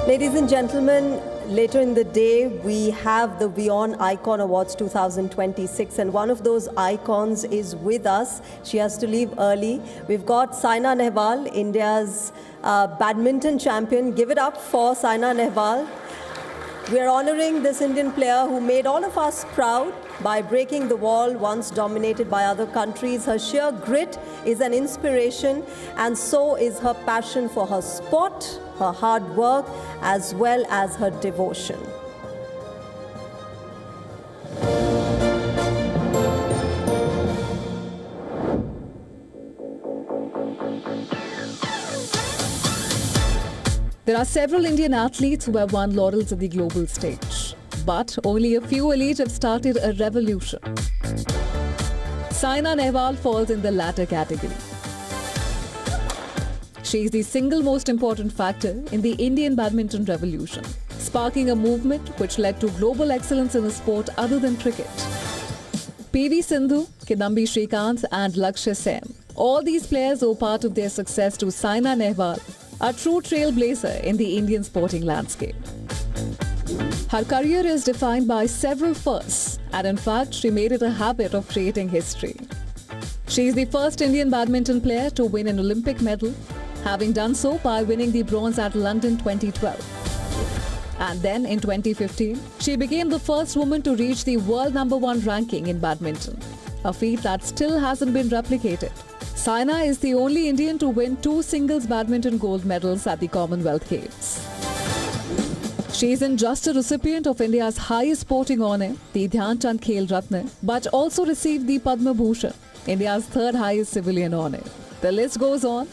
Ladies and gentlemen, later in the day, we have the WION Icon Awards 2026, and one of those icons is with us. She has to leave early. We've got Saina Nehwal, India's badminton champion. Give it up for Saina Nehwal. We are honoring this Indian player who made all of us proud by breaking the wall once dominated by other countries. Her sheer grit is an inspiration, and so is her passion for her sport, her hard work, as well as her devotion. There are several Indian athletes who have won laurels at the global stage, but only a few elite have started a revolution. Saina Nehwal falls in the latter category. She is the single most important factor in the Indian badminton revolution, sparking a movement which led to global excellence in a sport other than cricket. PV Sindhu, Kidambi Shrikant and Lakshya Sen, all these players owe part of their success to Saina Nehwal, a true trailblazer in the Indian sporting landscape. Her career is defined by several firsts, and in fact, she made it a habit of creating history. She is the first Indian badminton player to win an Olympic medal, having done so by winning the bronze at London 2012. And then in 2015, she became the first woman to reach the world #1 ranking in badminton, a feat that still hasn't been replicated. Saina is the only Indian to win 2 singles badminton gold medals at the Commonwealth Games. She isn't just a recipient of India's highest sporting honour, the Dhyan Chand Khel Ratna, but also received the Padma Bhushan, India's 3rd highest civilian honour. The list goes on.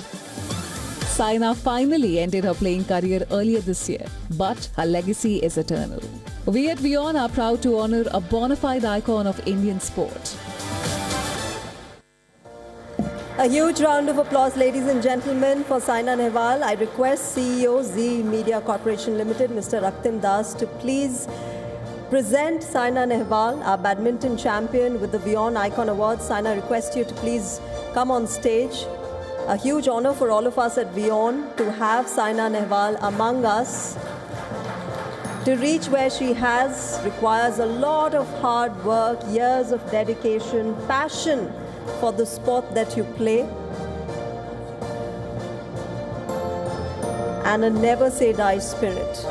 Saina finally ended her playing career earlier this year, but her legacy is eternal. We at WION are proud to honour a bona fide icon of Indian sport. A huge round of applause, ladies and gentlemen, for Saina Nehwal. I request CEO Zee Media Corporation Limited, Mr. Raktim Das, to please present Saina Nehwal, our badminton champion, with the WION Icon Awards. Saina, I request you to please come on stage. A huge honor for all of us at WION to have Saina Nehwal among us. To reach where she has requires a lot of hard work, years of dedication, passion for the sport that you play, and a never say die spirit.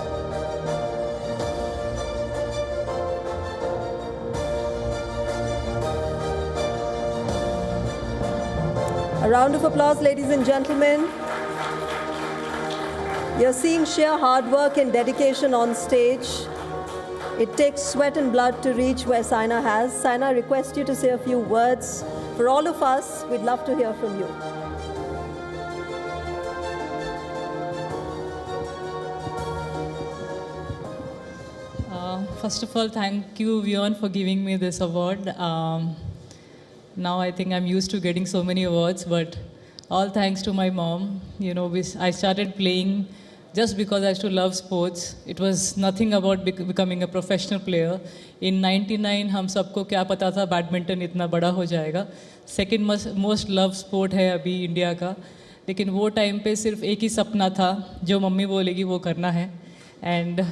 A round of applause, ladies and gentlemen. You're seeing sheer hard work and dedication on stage. It takes sweat and blood to reach where Saina has. Saina, I request you to say a few words. For all of us, we'd love to hear from you. First of all, thank you, WION, for giving me this award. Now I think I'm used to getting so many awards, but all thanks to my mom. You know, I started playing just because I used to love sports. It was nothing about becoming a professional player. In 99, हम सबको क्या पता था badminton इतना बड़ा हो जाएगा. Second most loved sport है अभी इंडिया का. लेकिन वो टाइम पे सिर्फ एक ही सपना था, जो मम्मी बोलेगी वो करना है. And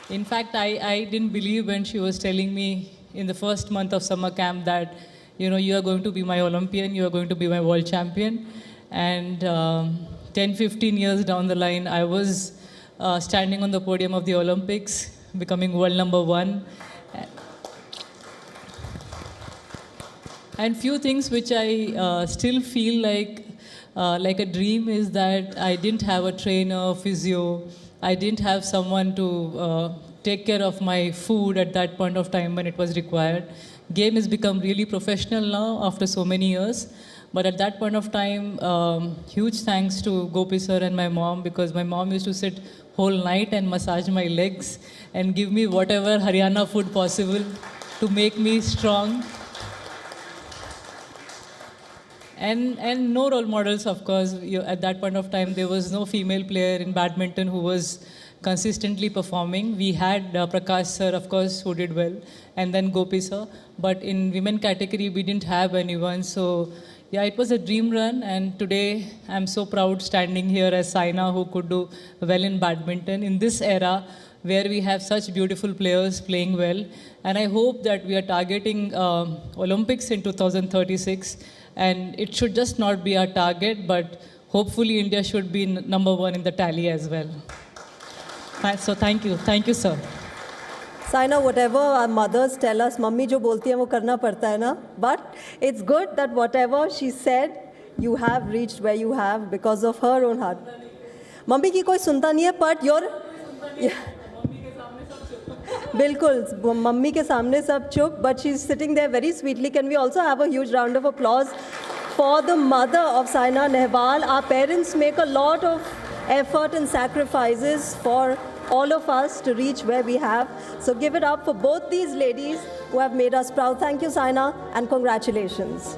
in fact, I didn't believe when she was telling me in the first month of summer camp that, you know, you are going to be my Olympian, you are going to be my world champion. And 10-15 years down the line, I was standing on the podium of the Olympics, becoming world #1. And few things which I still feel like a dream is that I didn't have a trainer, physio. I didn't have someone to take care of my food at that point of time when it was required. Game has become really professional now after so many years. But at that point of time, huge thanks to Gopi sir and my mom, because my mom used to sit whole night and massage my legs and give me whatever Haryana food possible to make me strong. And no role models, of course. At that point of time, there was no female player in badminton who was consistently performing. We had Prakash sir, of course, who did well, and then Gopi sir. But in women category, we didn't have anyone. So yeah, it was a dream run, and today I'm so proud standing here as Saina, who could do well in badminton in this era where we have such beautiful players playing well. And I hope that we are targeting Olympics in 2036, and it should just not be our target, but hopefully India should be number one in the tally as well. So thank you, sir. Saina, whatever our mothers tell us, mummy jo bolti hai wo karna padta hai na. But it's good that whatever she said, you have reached where you have because of her own heart. Mummy ki koi sunta nahi hai, but your बिल्कुल mummy के सामने सब चुप, but she's sitting there very sweetly. Can we also have a huge round of applause for the mother of Saina Nehwal? Our parents make a lot of effort and sacrifices for all of us to reach where we have. So give it up for both these ladies who have made us proud. Thank you, Saina, and congratulations.